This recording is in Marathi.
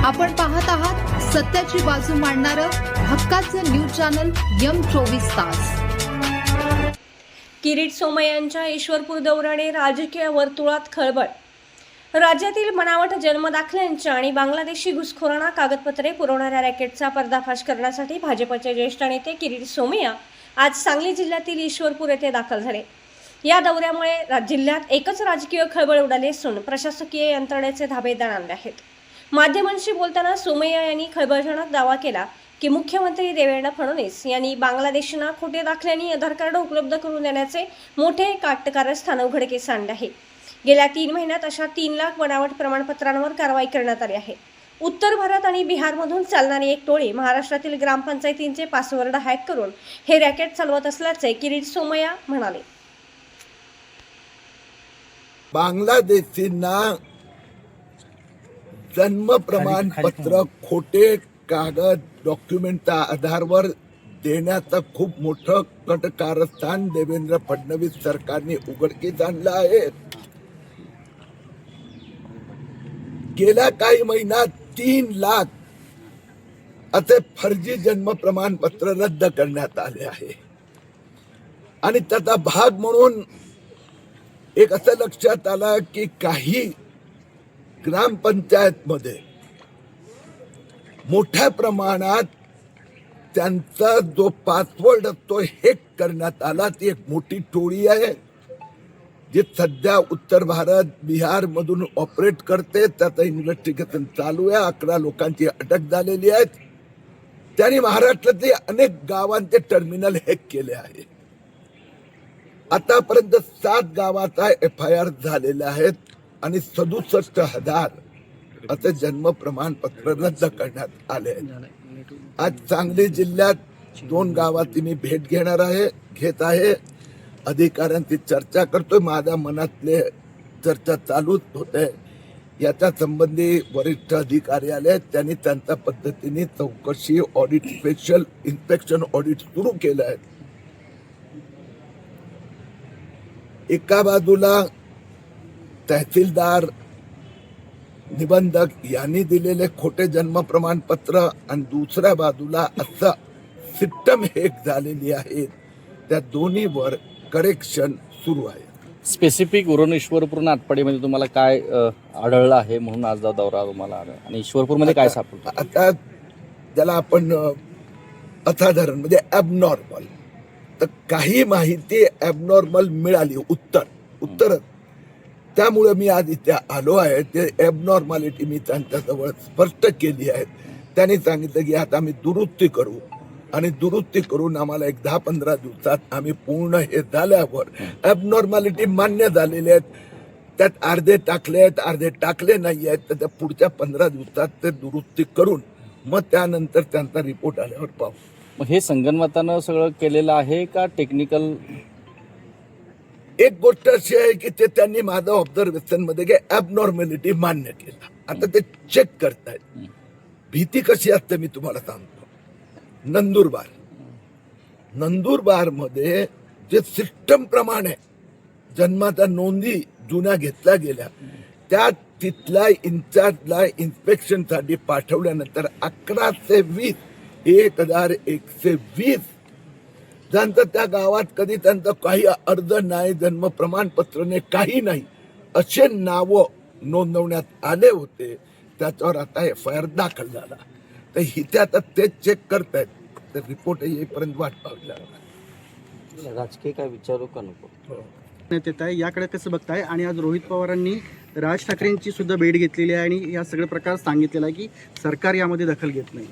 आपण पाहत आहात सत्याची बाजू मांडणारं हक्काचं न्यूज चॅनल M24 तास। किरीट सोमय्यांच्या ईश्वरपूर दौऱ्याने राजकीय वर्तुळात खळबळ। राज्यातील बनावट जन्मदाखल्यांच्या आणि बांगलादेशी घुसखोरांना कागदपत्रे पुरवणाऱ्या रॅकेटचा पर्दाफाश करण्यासाठी भाजपचे ज्येष्ठ नेते किरीट सोमय्या आज सांगली जिल्ह्यातील ईश्वरपूर येथे दाखल झाले। या दौऱ्यामुळे जिल्ह्यात एकच राजकीय खळबळ उडाली असून प्रशासकीय यंत्रणेचे धाबे दणाणले आहेत। माध्यमांशी बोलताना सोमय्या यांनी खळबळजनक दावा केला की मुख्यमंत्री देवेंद्र फडणवीस यांनी बांगलादेशींना खोटे दाखल्यांनी आधार कार्ड उपलब्ध करून देण्याचे मोठे कारस्थान उघडकीस आणले आहे। गेल्या 3 महिन्यात अशा 3 लाख बनावट प्रमाणपत्रांवर कारवाई करण्यात आली आहे। उत्तर भारत आणि बिहारमधून चालणारी एक टोळी महाराष्ट्रातील ग्रामपंचायतींचे पासवर्ड हॅक करून हे रॅकेट चालवत असल्याचे किरीट सोमय्या म्हणाले। बांगलादेशींना जन्म प्रमाणपत्र खोटे कागद डॉक्युमेंटच्या आधारावर देण्याचं खूप मोठं कारस्थान देवेंद्र फडणवीस सरकारने उघडकीस आणलं आहे। गेल्या काही महिन्यात 3 लाख असे फर्जी जन्म प्रमाणपत्र रद्द करण्यात आले आहे आणि त्याचा भाग म्हणून एक असं लक्षात आलं की काही ग्रामपंचायत मध्ये मोठ्या प्रमाणात त्यांचा जो पासवर्ड असतो हॅक करण्यात आला। ती एक मोठी टोळी आहे जी सध्या उत्तर भारत बिहार मधून ऑपरेट करते। त्याचं इन्व्हेस्टिगेशन चालू आहे। 11 लोकांची अटक झालेली आहे। त्यांनी महाराष्ट्रातले अनेक गावांचे टर्मिनल हॅक केले आहे। आतापर्यंत 7 गावाचा FIR झालेला आहेत आणि 67,000 असे जन्म प्रमाणपत्र रद्द करण्यात आले आहेत। आज सांगली जिल्ह्यात 2 गावात मी भेट घेत आहे। अधिकाऱ्यांची चर्चा करतोय। माझ्या मनातले चर्चा चालूच होते। याच्या संबंधी वरिष्ठ अधिकारी आले। त्यांनी त्यांच्या पद्धतीने चौकशी ऑडिट स्पेशल इन्स्पेक्शन ऑडिट सुरू केलं आहे। एका बाजूला तहसीलदार निबंधक यांनी दिलेले खोटे जन्म प्रमाणपत्र आणि दुसऱ्या बाजूला असं सिस्टम हॅक झालेली आहे। त्या दोन्हीवर करेक्शन सुरू आहे। स्पेसिफिक उरण ईश्वरपूर आटपाडीमध्ये तुम्हाला काय आढळलं आहे म्हणून आज दौरा तुम्हाला आला आणि ईश्वरपूरमध्ये काय सापडलं? आता ज्याला आपण असाधारण म्हणजे ॲबनॉर्मल, तर काही माहिती ॲबनॉर्मल मिळाली उत्तर त्यामुळे मी आज इथे आलो आहे। ते ॲबनॉर्मॅलिटी मी त्यांच्याजवळ स्पष्ट केली आहे। त्यांनी सांगितलं की आता आम्ही दुरुस्ती करू आणि दुरुस्ती करून आम्हाला एक 10-15 दिवसात आम्ही पूर्ण हे झाल्यावर ॲबनॉर्मॅलिटी मान्य झालेले आहेत। त्यात अर्धे टाकले आहेत, अर्धे टाकले नाही आहेत। तर त्या पुढच्या 15 दिवसात ते दुरुस्ती करून मग त्यानंतर त्यांचा रिपोर्ट आल्यावर पाहू। मग हे संगणमतानं सगळं केलेलं आहे का टेक्निकल? एक गोष्ट अशी आहे की ते त्यांनी माझं ऑब्झर्वेशन मध्ये ॲबनॉर्मॅलिटी मान्य केलं। आता ते चेक करतायत। भीती कशी असते मी तुम्हाला सांगतो। नंदुरबार मध्ये जे सिस्टम प्रमाणे जन्माच्या नोंदी जुन्या घेतल्या गेल्या त्या तिथल्या इन्चार्जला इन्स्पेक्शन साठी पाठवल्यानंतर 1120 ज्यांचं त्या गावात कधी त्यांचं काही अर्ज नाही, जन्म प्रमाणपत्र काही नाही असे नावं नोंदवण्यात आले होते। त्याच्यावर आता FIR दाखल झाला। तर इथे आता तेच चेक करतायत। तर रिपोर्ट येईपर्यंत वाट पाहावी लागणार। राजकीय काय विचारू का नको येत आहे याकडे कसं बघताय? आणि आज रोहित पवारांनी राज ठाकरेंची सुद्धा भेट घेतलेली आहे आणि या सगळे प्रकार सांगितलेला आहे की सरकार यामध्ये दखल घेत नाही।